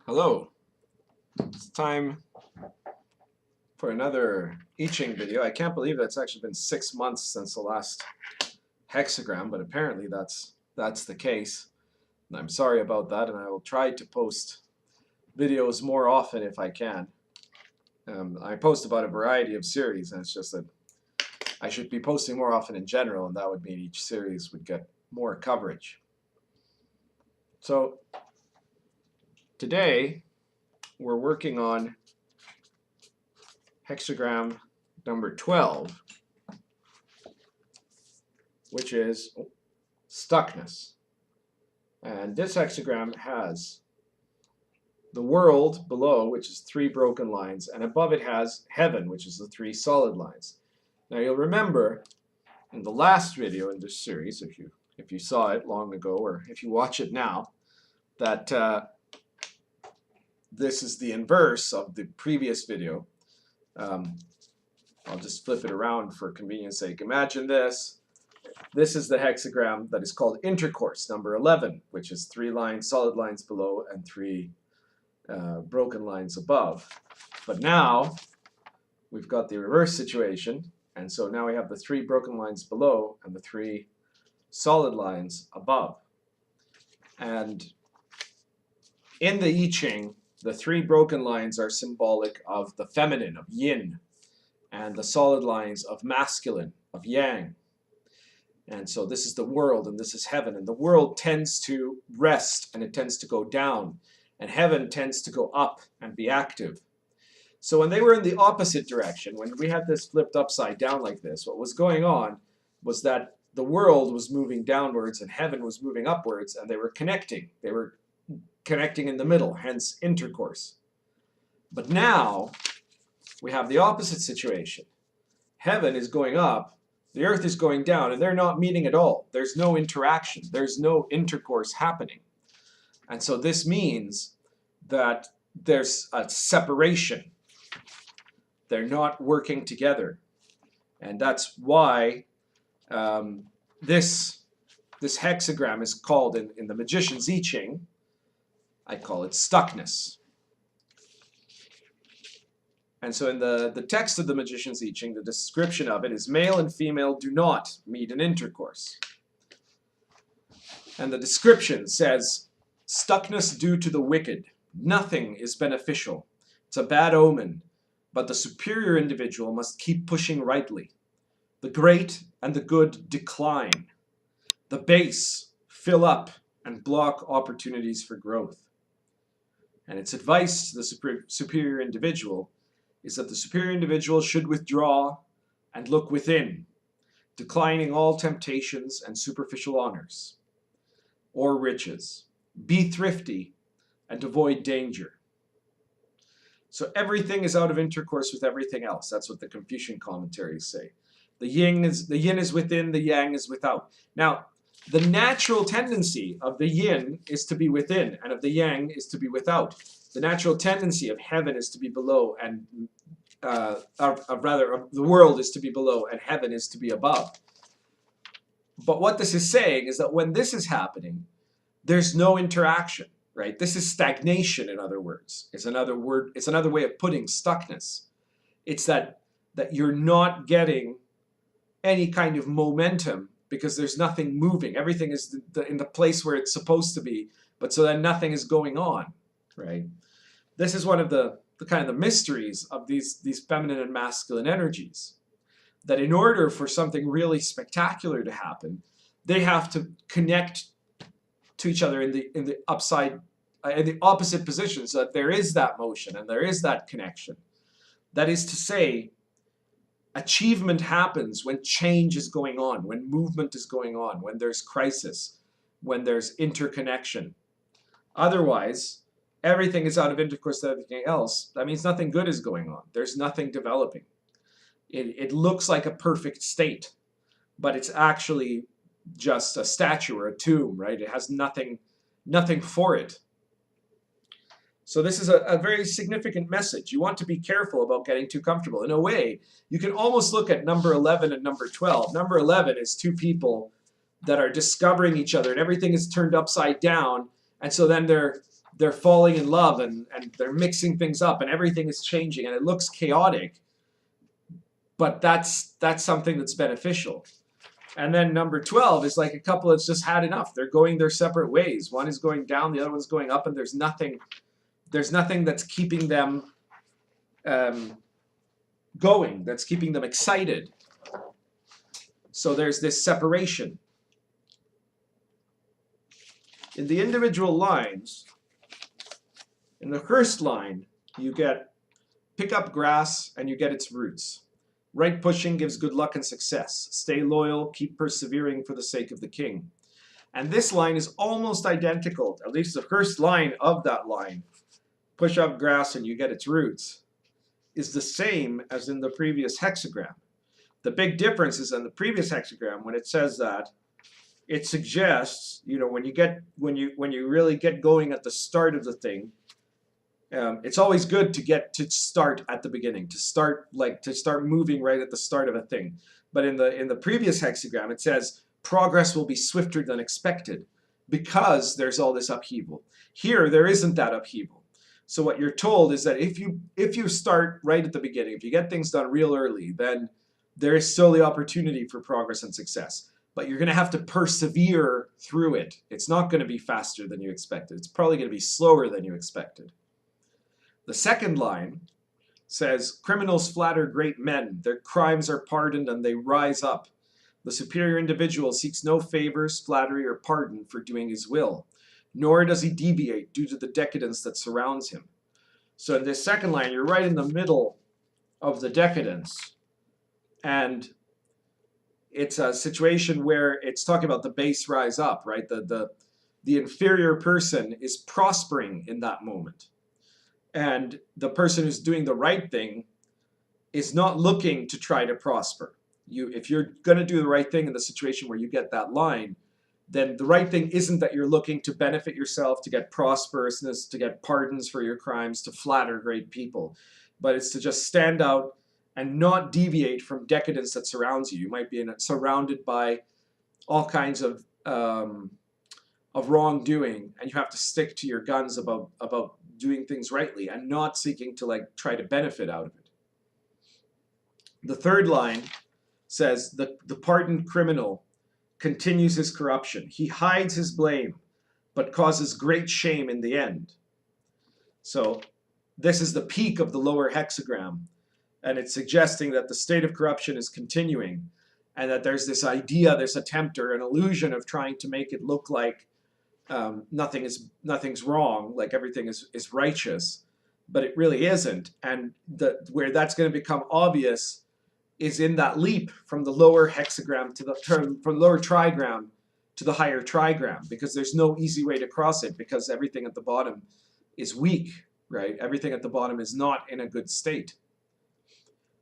Hello, it's time for another I Ching video. I can't believe it's actually been 6 months since the last hexagram, but apparently that's the case. And I'm sorry about that, and I will try to post videos more often if I can. I post about a variety of series, and it's just that I should be posting more often in general, and that would mean each series would get more coverage. So today we're working on hexagram number 12, which is stuckness. And this hexagram has the world below, which is 3 broken lines, and above it has heaven, which is the 3 solid lines. Now you'll remember in the last video in this series, if you saw it long ago or if you watch it now, that this is the inverse of the previous video. I'll just flip it around for convenience sake. Imagine this. This is the hexagram that is called Intercourse, number 11, which is 3 lines, solid lines below, and 3 broken lines above. But now we've got the reverse situation, and so now we have the 3 broken lines below and the 3 solid lines above. And in the I Ching, the 3 broken lines are symbolic of the feminine, of yin, and the solid lines of masculine, of yang. And so this is the world and this is heaven, and the world tends to rest and it tends to go down, and heaven tends to go up and be active. So when they were in the opposite direction, when we had this flipped upside down like this, what was going on was that the world was moving downwards and heaven was moving upwards, and they were connecting. They were connecting in the middle, hence intercourse. But now we have the opposite situation. Heaven is going up, the earth is going down, and they're not meeting at all. There's no interaction. There's no intercourse happening. And so this means that there's a separation. They're not working together. And that's why this hexagram is called in the magician's I Ching, I call it stuckness. And so in the text of the magician's I Ching, the description of it is male and female do not meet in intercourse. And the description says, stuckness due to the wicked. Nothing is beneficial. It's a bad omen, but the superior individual must keep pushing rightly. The great and the good decline. The base fill up and block opportunities for growth. And its advice to the superior individual is that the superior individual should withdraw and look within, declining all temptations and superficial honors or riches. Be thrifty and avoid danger. So everything is out of intercourse with everything else. That's what the Confucian commentaries say. The yin is within, the yang is without. Now, the natural tendency of the yin is to be within, and of the yang is to be without. The natural tendency of heaven is to be below, and the world is to be below, and heaven is to be above. But what this is saying is that when this is happening, there's no interaction, right? This is stagnation, in other words. It's another way of putting stuckness. It's that you're not getting any kind of momentum, because there's nothing moving. Everything is in the place where it's supposed to be, but so then nothing is going on, right? This is one of the kind of the mysteries of these feminine and masculine energies, that in order for something really spectacular to happen, they have to connect to each other in the opposite position, so that there is that motion and there is that connection. That is to say, achievement happens when change is going on, when movement is going on, when there's crisis, when there's interconnection. Otherwise, everything is out of intercourse with everything else. That means nothing good is going on. There's nothing developing. It looks like a perfect state, but it's actually just a statue or a tomb, right? It has nothing for it. So this is a very significant message. You want to be careful about getting too comfortable. In a way, you can almost look at number 11 and number 12. Number 11 is 2 people that are discovering each other, and everything is turned upside down, and so then they're they're falling in love and they're mixing things up and everything is changing and it looks chaotic, but that's something that's beneficial. And then number 12 is like a couple that's just had enough. They're going their separate ways. One is going down, the other one's going up, and there's nothing that's keeping them going, that's keeping them excited. So there's this separation. In the individual lines, in the first line, you get pick up grass and you get its roots. Right pushing gives good luck and success. Stay loyal, keep persevering for the sake of the king. And this line is almost identical, at least the first line of that line, push up grass and you get its roots, is the same as in the previous hexagram. The big difference is in the previous hexagram, when it says that, it suggests, when you really get going at the start of the thing, it's always good to start at the beginning, to start moving right at the start of a thing. But in the previous hexagram, it says progress will be swifter than expected because there's all this upheaval. Here, there isn't that upheaval. So what you're told is that if you start right at the beginning, if you get things done real early, then there is still the opportunity for progress and success. But you're going to have to persevere through it. It's not going to be faster than you expected. It's probably going to be slower than you expected. The second line says, criminals flatter great men. Their crimes are pardoned and they rise up. The superior individual seeks no favors, flattery, or pardon for doing his will, nor does he deviate due to the decadence that surrounds him. So in this second line, you're right in the middle of the decadence. And it's a situation where it's talking about the base rise up, right? The inferior person is prospering in that moment. And the person who's doing the right thing is not looking to try to prosper. If you're going to do the right thing in the situation where you get that line, then the right thing isn't that you're looking to benefit yourself, to get prosperousness, to get pardons for your crimes, to flatter great people, but it's to just stand out and not deviate from decadence that surrounds you. You might be surrounded by all kinds of wrongdoing, and you have to stick to your guns about doing things rightly and not seeking to try to benefit out of it. The third line says the pardoned criminal continues his corruption. He hides his blame, but causes great shame in the end. So this is the peak of the lower hexagram, and it's suggesting that the state of corruption is continuing, and that there's this idea, this attempt or an illusion of trying to make it look like nothing's wrong, like everything is righteous, but it really isn't. And where that's going to become obvious is in that leap from the lower hexagram from the lower trigram to the higher trigram, because there's no easy way to cross it, because everything at the bottom is weak, right? Everything at the bottom is not in a good state.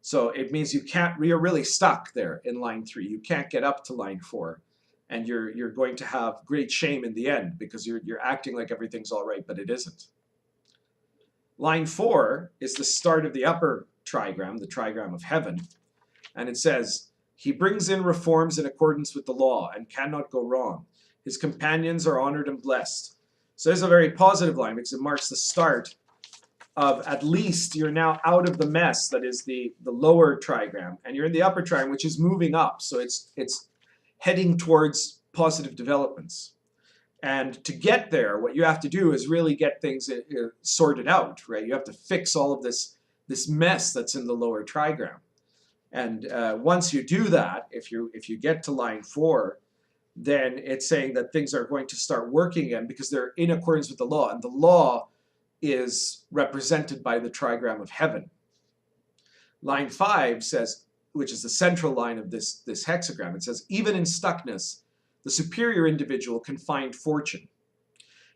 So it means you're really stuck there in line 3. You can't get up to line 4. And you're going to have great shame in the end because you're acting like everything's all right, but it isn't. Line 4 is the start of the upper trigram, the trigram of heaven. And it says, he brings in reforms in accordance with the law and cannot go wrong. His companions are honored and blessed. So this is a very positive line because it marks the start of, at least you're now out of the mess that is the lower trigram, and you're in the upper trigram, which is moving up. So it's heading towards positive developments. And to get there, what you have to do is really get things sorted out, right? You have to fix all of this mess that's in the lower trigram. And once you do that, if you get to line 4, then it's saying that things are going to start working again because they're in accordance with the law. And the law is represented by the trigram of heaven. Line 5 says, which is the central line of this hexagram, it says, even in stuckness, the superior individual can find fortune.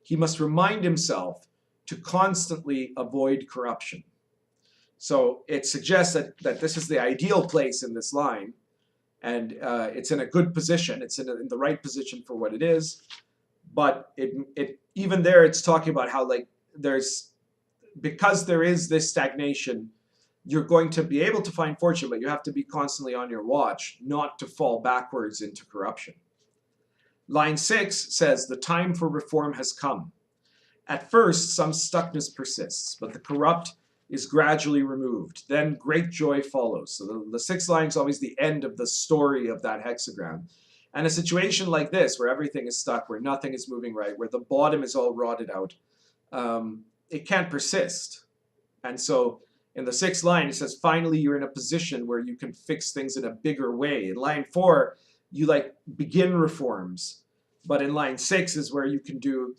He must remind himself to constantly avoid corruption. So it suggests that this is the ideal place in this line, and it's in a good position. It's in the right position for what it is. But even there, it's talking about how because there is this stagnation, you're going to be able to find fortune, but you have to be constantly on your watch not to fall backwards into corruption. Line 6 says, the time for reform has come. At first, some stuckness persists, but the corrupt is gradually removed. Then great joy follows. So the sixth line is always the end of the story of that hexagram. And a situation like this, where everything is stuck, where nothing is moving right, where the bottom is all rotted out, it can't persist. And so in the sixth line, it says, finally, you're in a position where you can fix things in a bigger way. In line 4, you like begin reforms. But in line 6 is where you can do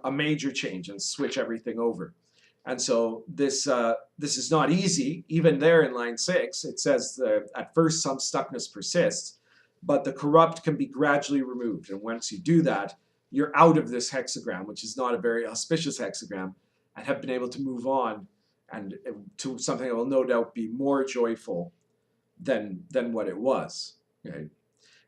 a major change and switch everything over. And so this is not easy. Even there in line 6, it says at first some stuckness persists, but the corrupt can be gradually removed. And once you do that, you're out of this hexagram, which is not a very auspicious hexagram, and have been able to move on and to something that will no doubt be more joyful than what it was. Okay?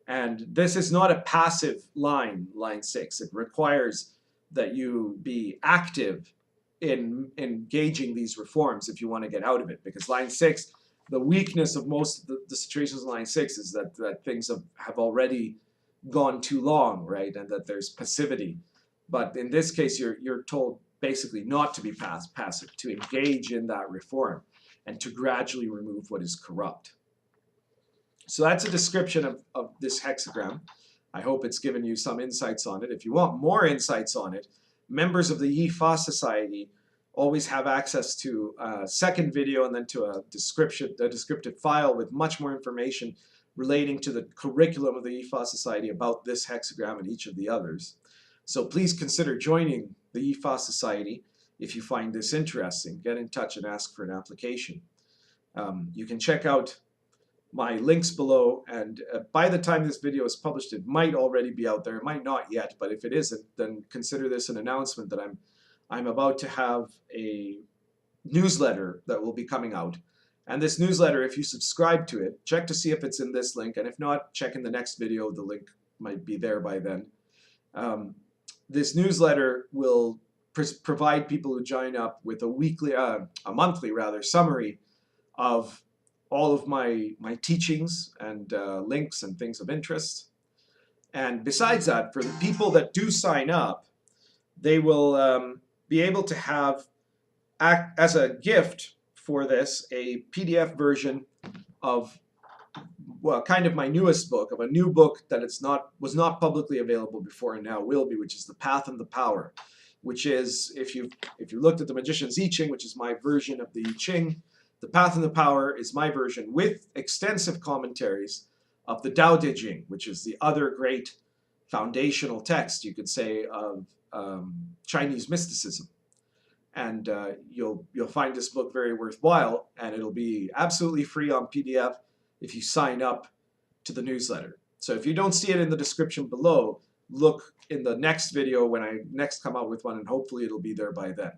And this is not a passive line, line 6. It requires that you be active in engaging these reforms if you want to get out of it. Because line 6, the weakness of most of the situations in line 6 is that things have already gone too long, right? And that there's passivity. But in this case, you're told basically not to be passive, to engage in that reform and to gradually remove what is corrupt. So that's a description of this hexagram. I hope it's given you some insights on it. If you want more insights on it, members of the Yi-Fa Society always have access to a second video and then to a descriptive file with much more information relating to the curriculum of the Yi-Fa Society about this hexagram and each of the others. So please consider joining the Yi-Fa Society if you find this interesting. Get in touch and ask for an application. You can check out my links below, and by the time this video is published, it might already be out there. It might not yet, but if it isn't, then consider this an announcement that I'm about to have a newsletter that will be coming out. And this newsletter, if you subscribe to it, check to see if it's in this link, and if not, check in the next video. The link might be there by then. This newsletter will provide people who join up with a monthly summary of all of my teachings and links and things of interest. And besides that, for the people that do sign up, they will be able to have, as a gift for this, a PDF version of, well, kind of my newest book, of a new book that was not publicly available before and now will be, which is The Path and the Power, which is, if you looked at the Magician's I Ching, which is my version of the I Ching, The Path and the Power is my version with extensive commentaries of the Tao Te Ching, which is the other great foundational text, you could say, of Chinese mysticism. And you'll find this book very worthwhile, and it'll be absolutely free on PDF if you sign up to the newsletter. So if you don't see it in the description below, look in the next video when I next come out with one, and hopefully it'll be there by then.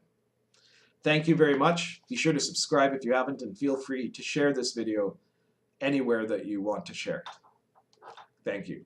Thank you very much. Be sure to subscribe if you haven't, and feel free to share this video anywhere that you want to share it. Thank you.